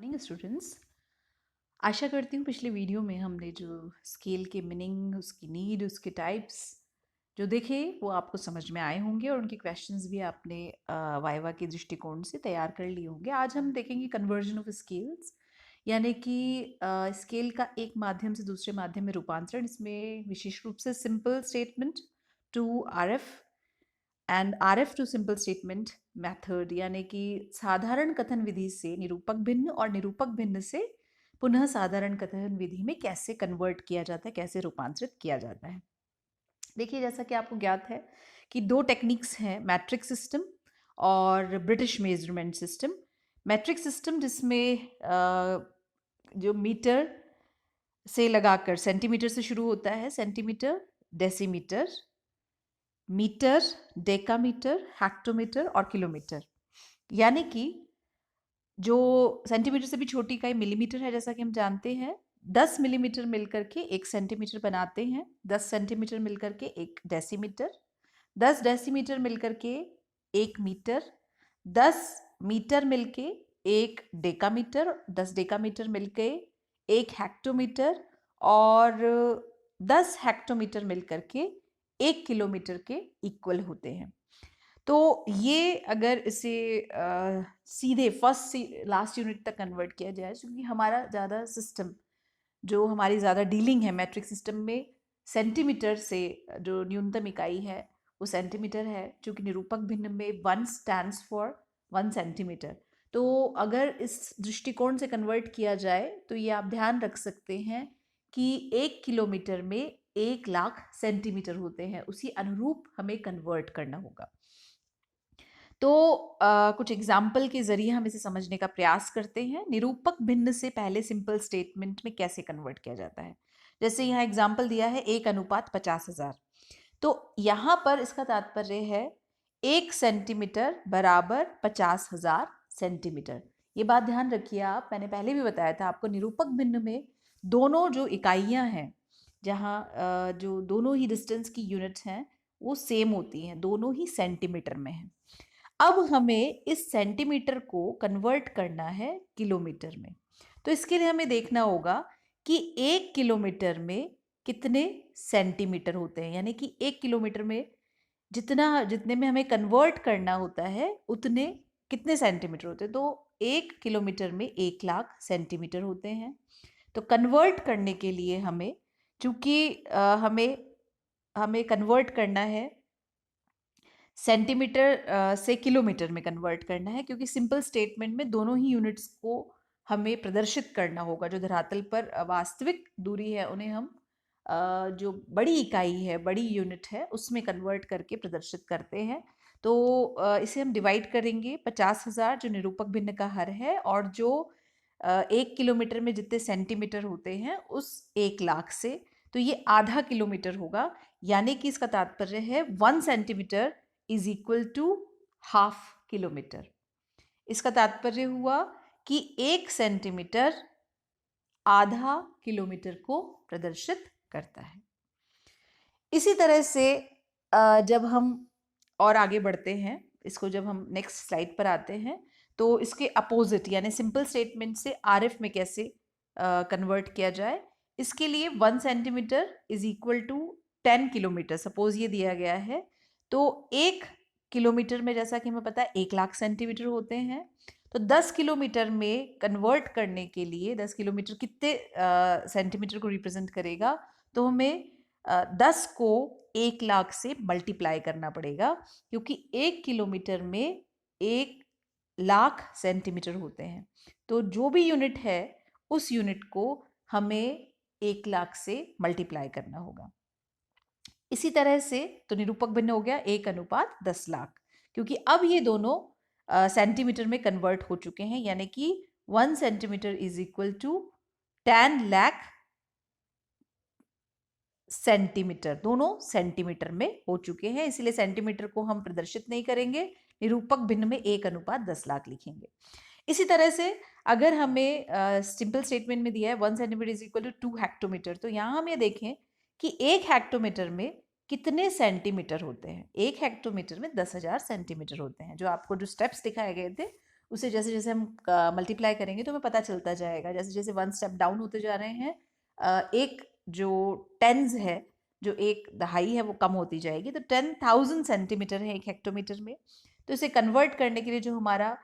Morning students. आशा करती हूँ पिछले वीडियो में हमने जो स्केल के मीनिंग, उसकी नीड, उसके टाइप्स जो देखे वो आपको समझ में आए होंगे और उनके क्वेश्चंस भी आपने वाइवा के दृष्टिकोण से तैयार कर लिए होंगे। आज हम देखेंगे कन्वर्जन ऑफ स्केल्स, यानी कि स्केल का एक माध्यम से दूसरे माध्यम में रूपांतरण। इसमें विशेष रूप से simple statement to RF and RF to simple statement method, यानी कि साधारण कथन विधि से निरूपक भिन्न और निरूपक भिन्न से पुनः साधारण कथन विधि में कैसे कन्वर्ट किया जाता है, कैसे रूपांतरित किया जाता है। देखिए, जैसा कि आपको ज्ञात है कि दो टेक्निक्स हैं, मैट्रिक सिस्टम और British measurement system. Matric system जिसमें जो मीटर से लगाकर सेंटीमीटर से शुरू होता है, centimetre, decimetre, metre, decametre, hectometre और किलोमीटर, यानी कि जो सेंटीमीटर से भी छोटी इकाई मिलीमीटर है, जैसा कि हम जानते हैं। 10 मिलीमीटर मिलकर के 1 सेंटीमीटर बनाते हैं, 10 सेंटीमीटर मिलकर के 1 डेसीमीटर, 10 डेसीमीटर मिलकर के 1 मीटर, 10 मीटर मिलके 1 डेकामीटर, 10 डेकामीटर मिलके 1 हेक्टोमीटर और 10 हेक्टोमीटर मिलकर के 1 किलोमीटर के इक्वल होते हैं। तो ये अगर इसे सीधे फर्स्ट से लास्ट यूनिट तक कन्वर्ट किया जाए, क्योंकि हमारा ज़्यादा सिस्टम, जो हमारी ज़्यादा डीलिंग है मैट्रिक सिस्टम में, सेंटीमीटर से जो न्यूनतम इकाई है वो सेंटीमीटर है, क्योंकि निरूपक भिन्न में 1 स्टैंड्स फॉर 1 सेंटीमीटर। तो अगर इस दृष्टिकोण से कन्वर्ट किया जाए तो ये आप ध्यान रख सकते हैं कि 1 किलोमीटर में 1 लाख सेंटीमीटर होते हैं, उसी अनुरूप हमें कन्वर्ट करना होगा। तो कुछ एग्जाम्पल के जरिए हम इसे समझने का प्रयास करते हैं। निरूपक भिन्न से पहले सिंपल स्टेटमेंट में कैसे कन्वर्ट किया जाता है। जैसे यहाँ एग्जाम्पल दिया है 1:50,000, तो यहाँ पर इसका तात्पर्य है 1 सेंटीमीटर बराबर 50,000 सेंटीमीटर। ये बात ध्यान रखिए आप, मैंने पहले भी बताया था आपको, निरूपक भिन्न में दोनों जो इकाइयाँ हैं, जहाँ जो दोनों ही डिस्टेंस की यूनिट्स हैं वो सेम होती हैं, दोनों ही सेंटीमीटर में हैं। अब हमें इस सेंटीमीटर को कन्वर्ट करना है किलोमीटर में। तो इसके लिए हमें देखना होगा कि 1 किलोमीटर में कितने सेंटीमीटर होते हैं, यानी कि 1 किलोमीटर में जितने में हमें कन्वर्ट करना होता है उतने कितने सेंटीमीटर होते हैं। तो 1 किलोमीटर में 1 लाख सेंटीमीटर होते हैं। तो कन्वर्ट करने के लिए हमें, चूंकि हमें कन्वर्ट करना है सेंटीमीटर से किलोमीटर में कन्वर्ट करना है, क्योंकि सिंपल स्टेटमेंट में दोनों ही यूनिट्स को हमें प्रदर्शित करना होगा। जो धरातल पर वास्तविक दूरी है उन्हें हम जो बड़ी इकाई है, बड़ी यूनिट है, उसमें कन्वर्ट करके प्रदर्शित करते हैं। तो इसे हम डिवाइड करेंगे 50,000 जो निरूपक भिन्न का हर है, और जो 1 किलोमीटर में जितने सेंटीमीटर होते हैं उस 1 लाख से, तो ये आधा किलोमीटर होगा। यानी कि इसका तात्पर्य है 1 centimetre is equal to half kilometre. इसका तात्पर्य हुआ कि 1 सेंटीमीटर आधा किलोमीटर को प्रदर्शित करता है। इसी तरह से जब हम और आगे बढ़ते हैं, इसको जब हम नेक्स्ट स्लाइड पर आते हैं, तो इसके अपोजिट यानी सिंपल स्टेटमेंट से आरएफ में कैसे कन्वर्ट किया जाए। इसके लिए 1 centimetre is equal to 10 kilometre suppose ये दिया गया है। तो 1 किलोमीटर में, जैसा कि हमें पता है, 1 लाख सेंटीमीटर होते हैं। तो 10 किलोमीटर में कन्वर्ट करने के लिए 10 किलोमीटर कितने सेंटीमीटर को रिप्रेजेंट करेगा, तो हमें 10 को 1 लाख से मल्टीप्लाई करना पड़ेगा, क्योंकि 1 किलोमीटर में 1 लाख सेंटीमीटर होते हैं। तो जो भी यूनिट है उस यूनिट को हमें 1 लाख से मल्टीप्लाई करना होगा। इसी तरह से तो निरूपक भिन्न हो गया 1:10 लाख, क्योंकि अब ये दोनों सेंटीमीटर में कन्वर्ट हो चुके हैं, यानी कि 1 centimetre is equal to 10 lakh centimetre, दोनों सेंटीमीटर में हो चुके हैं। इसलिए सेंटीमीटर को हम प्रदर्शित नहीं करेंगे, निरूपक भिन्न में 1:10 लाख लिखेंगे। इसी तरह से अगर हमें सिंपल स्टेटमेंट में दिया है 1 centimetre is equal to 2 hectometre, तो यहाँ हम ये देखें कि 1 हेक्टोमीटर में कितने सेंटीमीटर होते हैं। 1 हेक्टोमीटर में 10,000 सेंटीमीटर होते हैं। जो आपको जो स्टेप्स दिखाए गए थे उसे जैसे जैसे हम मल्टीप्लाई करेंगे तो हमें पता चलता जाएगा। जैसे जैसे वन स्टेप डाउन होते जा रहे हैं, एक जो टेंस है, जो एक दहाई है वो कम होती जाएगी। तो 10,000 सेंटीमीटर है एक हेक्टोमीटर में। तो इसे कन्वर्ट करने के लिए जो हमारा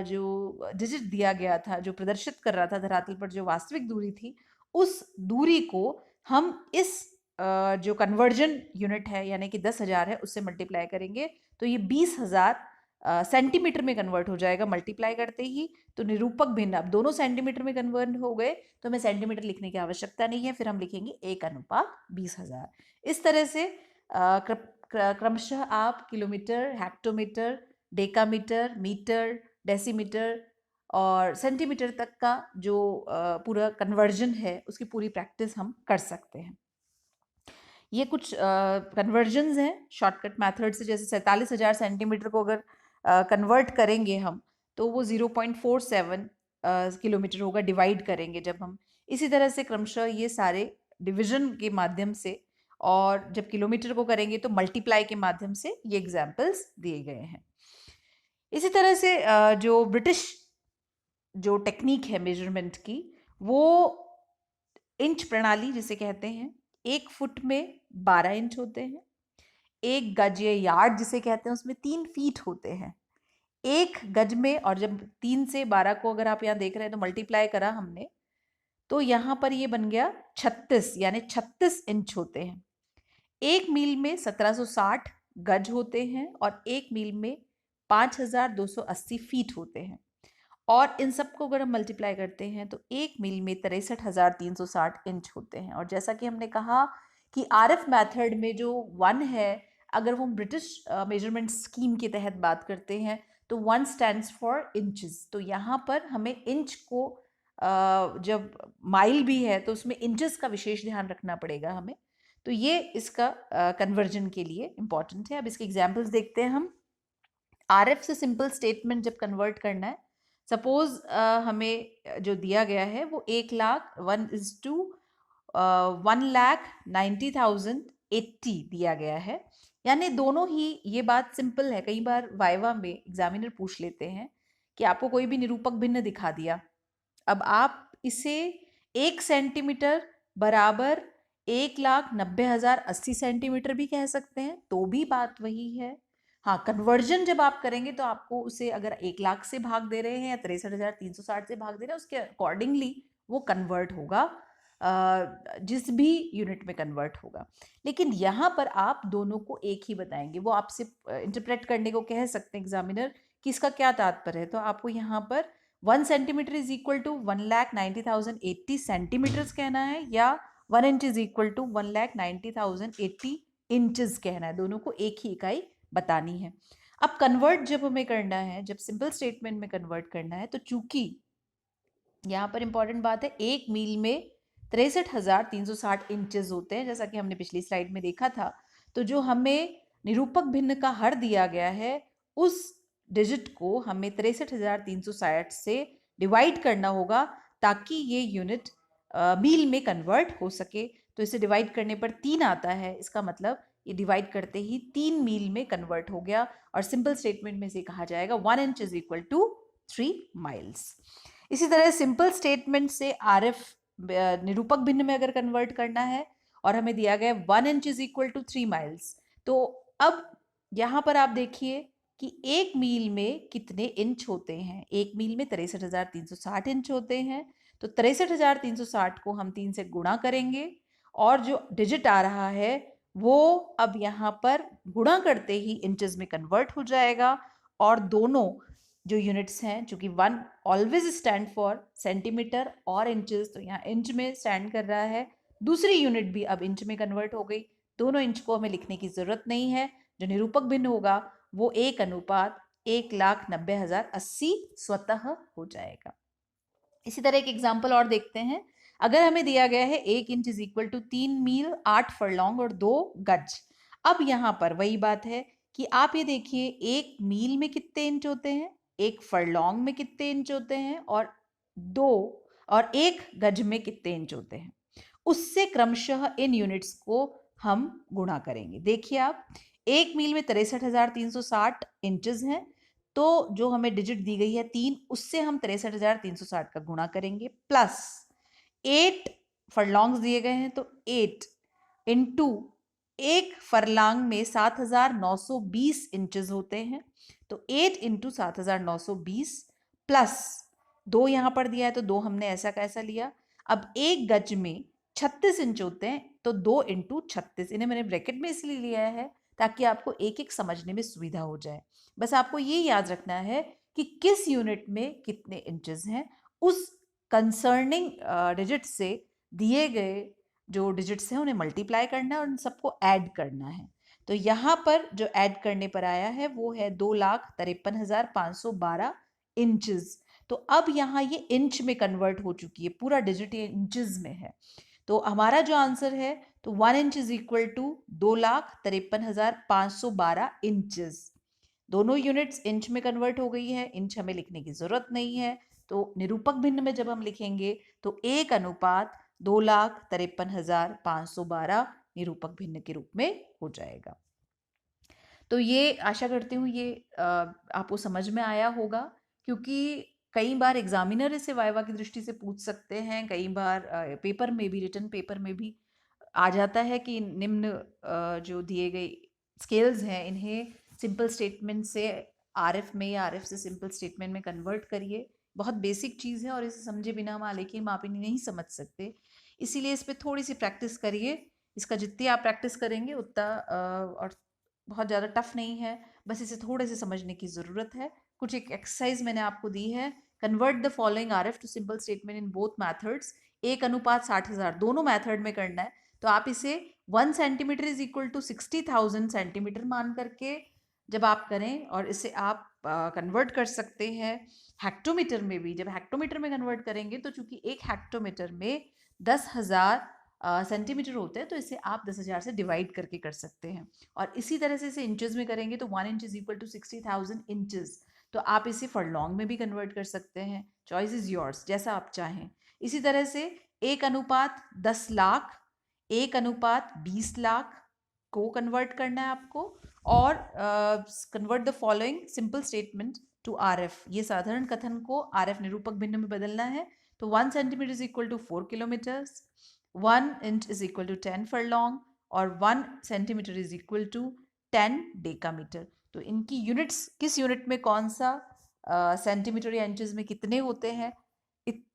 जो डिजिट दिया गया था, जो प्रदर्शित कर रहा था धरातल पर जो वास्तविक दूरी थी, उस दूरी को हम इस जो कन्वर्जन यूनिट है यानी कि 10,000 है उससे मल्टीप्लाई करेंगे तो ये 20,000 सेंटीमीटर में कन्वर्ट हो जाएगा मल्टीप्लाई करते ही। तो निरूपक भिन्न अब दोनों सेंटीमीटर में कन्वर्ट हो गए तो हमें सेंटीमीटर लिखने की आवश्यकता नहीं है, फिर हम लिखेंगे 1:20,000। इस तरह से क्रमशः आप kilometre, hectometre, decametre, metre, decimetre और सेंटीमीटर तक का जो पूरा कन्वर्जन है उसकी पूरी प्रैक्टिस हम कर सकते हैं। ये कुछ कन्वर्जन्स हैं शॉर्टकट मेथड से। जैसे 47,000 सेंटीमीटर को अगर कन्वर्ट करेंगे हम तो वो 0.47 किलोमीटर होगा, डिवाइड करेंगे जब हम। इसी तरह से क्रमशः ये सारे डिवीजन के माध्यम से, और जब किलोमीटर को करेंगे तो मल्टीप्लाई के माध्यम से ये एग्जाम्पल्स दिए गए हैं। इसी तरह से जो ब्रिटिश जो टेक्निक है मेजरमेंट की, वो इंच प्रणाली जिसे कहते हैं। 1 फुट में 12 इंच होते हैं। 1 गज या यार्ड जिसे कहते हैं उसमें 3 फीट होते हैं। 1 गज में, और जब 3 से 12 को अगर आप यहाँ देख रहे हैं तो मल्टीप्लाई करा हमने, तो यहाँ पर ये बन गया 36, यानी 36 इंच होते हैं। 1 मील में 1760 गज होते हैं और 1 मील में 5280 फीट होते हैं। और इन सबको अगर हम मल्टीप्लाई करते हैं तो 1 मील में 63,360 इंच होते हैं। और जैसा कि हमने कहा कि आरएफ मेथड में जो 1 है, अगर वो ब्रिटिश मेजरमेंट स्कीम के तहत बात करते हैं तो 1 स्टैंड्स फॉर इंचेस। तो यहाँ पर हमें इंच को जब माइल भी है तो उसमें इंचेस का विशेष ध्यान रखना पड़ेगा हमें। तो ये इसका कन्वर्जन के लिए इम्पॉर्टेंट है। अब इसके एग्जाम्पल्स देखते हैं हम। आरएफ से सिंपल स्टेटमेंट जब कन्वर्ट करना है, सपोज हमें जो दिया गया है वो 1,90,080 दिया गया है। यानी दोनों ही, ये बात सिंपल है। कई बार वाइवा में एग्जामिनर पूछ लेते हैं कि आपको कोई भी निरूपक भिन्न दिखा दिया, अब आप इसे 1 सेंटीमीटर बराबर 1,90,080 सेंटीमीटर भी कह सकते हैं, तो भी बात वही है। हाँ, कन्वर्जन जब आप करेंगे तो आपको उसे अगर 1,00,000 से भाग दे रहे हैं या 63,360 से भाग दे रहे हैं, उसके अकॉर्डिंगली वो कन्वर्ट होगा, जिस भी यूनिट में कन्वर्ट होगा। लेकिन यहाँ पर आप दोनों को एक ही बताएंगे। वो आपसे इंटरप्रेट करने को कह सकते हैं एग्जामिनर कि इसका क्या तात्पर्य है। तो आपको यहाँ पर 1 centimetre is equal to 1,90,080 centimetres कहना है, या 1 inch is equal to 1,90,080 inches कहना है। दोनों को एक ही इकाई बतानी है। अब कन्वर्ट जब हमें करना है, जब सिंपल स्टेटमेंट में कन्वर्ट करना है, तो चूंकि यहाँ पर इंपॉर्टेंट बात है, 1 मील में 63,360 इंचेस होते हैं, जैसा कि हमने पिछली स्लाइड में देखा था। तो जो हमें निरूपक भिन्न का हर दिया गया है, उस डिजिट को हमें 63,360 से डिवाइड करना होगा ताकि ये यूनिट मील में कन्वर्ट हो सके। तो इसे डिवाइड करने पर 3 आता है, इसका मतलब ये डिवाइड करते ही 3 मील में कन्वर्ट हो गया। और सिंपल स्टेटमेंट में से कहा जाएगा 1 inch is equal to 3 miles. इसी तरह सिंपल स्टेटमेंट से आरएफ निरूपक भिन्न में अगर कन्वर्ट करना है और हमें दिया गया 1 inch is equal to 3 miles, तो अब यहाँ पर आप देखिए कि 1 मील में कितने इंच होते हैं। 1 मील में 63,360 इंच होते हैं। तो 63,360 को हम 3 से गुणा करेंगे और जो डिजिट आ रहा है वो अब यहाँ पर गुणा करते ही इंचेस में कन्वर्ट हो जाएगा। और दोनों जो यूनिट्स हैं, चूंकि 1 ऑलवेज स्टैंड फॉर सेंटीमीटर और इंचेस, तो यहाँ इंच में स्टैंड कर रहा है। दूसरी यूनिट भी अब इंच में कन्वर्ट हो गई। दोनों इंच को हमें लिखने की जरूरत नहीं है। जो निरूपक भिन्न होगा वो 1:1,90,080 स्वतः हो जाएगा। इसी तरह एक एग्जाम्पल और देखते हैं। अगर हमें दिया गया है 1 inch is equal to 3 meal 8 furlong और 2 गज। अब यहाँ पर वही बात है कि आप ये देखिए 1 मील में कितने इंच होते हैं, 1 फरलॉन्ग में कितने इंच होते हैं, और 1 गज में कितने इंच होते हैं। उससे क्रमशः इन यूनिट्स को हम गुणा करेंगे। देखिए आप, 1 मील में 63,360 इंचेस हैं, तो जो हमें डिजिट दी गई है 3, उससे हम 63,360 का गुणा करेंगे, प्लस 8 फरलॉन्ग्स दिए गए हैं, तो 8 इंटू एक फरलांग में 7,920 इंचेस होते हैं, तो 8 इंटू 7,920 प्लस 2 यहाँ पर दिया है, तो 2 हमने ऐसा कैसा लिया। अब एक गज में 36 इंच होते हैं, तो 2 इंटू 36, इन्हें मैंने ब्रैकेट में इसलिए लिया है ताकि आपको एक एक समझने में सुविधा हो जाए। बस आपको ये याद रखना है कि किस यूनिट में कितने इंचेस हैं, उस कंसर्निंग डिजिट से दिए गए जो डिजिट्स हैं उन्हें मल्टीप्लाई करना है और उन सबको ऐड करना है। तो यहाँ पर जो ऐड करने पर आया है वो है 2,53,512 इंचेस। तो अब यहाँ ये इंच में कन्वर्ट हो चुकी है, पूरा डिजिट ये इंचेस में है। तो हमारा जो आंसर है, तो 1 inch is equal to 2,53,512 inches. दोनों यूनिट्स इंच में कन्वर्ट हो गई है, इंच हमें लिखने की जरूरत नहीं है। तो निरूपक भिन्न में जब हम लिखेंगे तो 1:2,53,512 निरूपक भिन्न के रूप में हो जाएगा। तो ये आशा करती हूँ ये आपको समझ में आया होगा, क्योंकि कई बार एग्जामिनर इसे वाइवा की दृष्टि से पूछ सकते हैं, कई बार पेपर में भी, रिटन पेपर में भी आ जाता है कि निम्न जो दिए गए स्केल्स हैं इन्हें सिंपल स्टेटमेंट से आरएफ में या आरएफ से सिंपल स्टेटमेंट में कन्वर्ट करिए। बहुत बेसिक चीज़ है और इसे समझे बिना हम आलेखी मापनी नहीं समझ सकते, इसीलिए इस पर थोड़ी सी प्रैक्टिस करिए। इसका जितनी आप प्रैक्टिस करेंगे उतना और बहुत ज़्यादा टफ नहीं है, बस इसे थोड़े से समझने की ज़रूरत है। कुछ एक एक्सरसाइज मैंने आपको दी है, convert the following RF to simple statement in both methods, 1:60,000 दोनों मैथड में करना है। तो आप इसे 1 centimetre is equal to 60,000 centimetre मान करके जब आप करें, और इसे आप कन्वर्ट कर सकते हैं हेक्टोमीटर में भी। जब हेक्टोमीटर में कन्वर्ट करेंगे तो चूंकि एक हेक्टोमीटर में 10,000 सेंटीमीटर होते हैं, तो इसे आप 10,000 से डिवाइड करके कर सकते हैं। और इसी तरह से इसे इंचेस में करेंगे तो 1 inch is equal to 60,000 inches. तो आप इसे फरलॉन्ग में भी कन्वर्ट कर सकते हैं, चॉइस इज योर्स, जैसा आप चाहें। इसी तरह से 1:10 लाख, 1:20 लाख को कन्वर्ट करना है आपको, और convert the following simple statement to RF, ये साधारण कथन को आरएफ निरूपक भिन्न में बदलना है। तो 1 centimetre is equal to 4 kilometres, 1 inch is equal to 10 furlong, और 1 centimetre is equal to 10 decametre. तो इनकी यूनिट्स, किस यूनिट में कौन सा सेंटीमीटर या इंचेस में कितने होते हैं,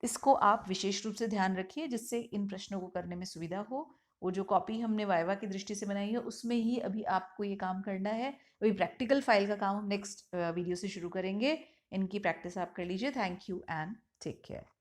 इसको आप विशेष रूप से ध्यान रखिए, जिससे इन प्रश्नों को करने में सुविधा हो। वो जो कॉपी हमने वाइवा की दृष्टि से बनाई है उसमें ही अभी आपको ये काम करना है। अभी प्रैक्टिकल फाइल का काम हम नेक्स्ट वीडियो से शुरू करेंगे। इनकी प्रैक्टिस आप कर लीजिए। Thank you and take care.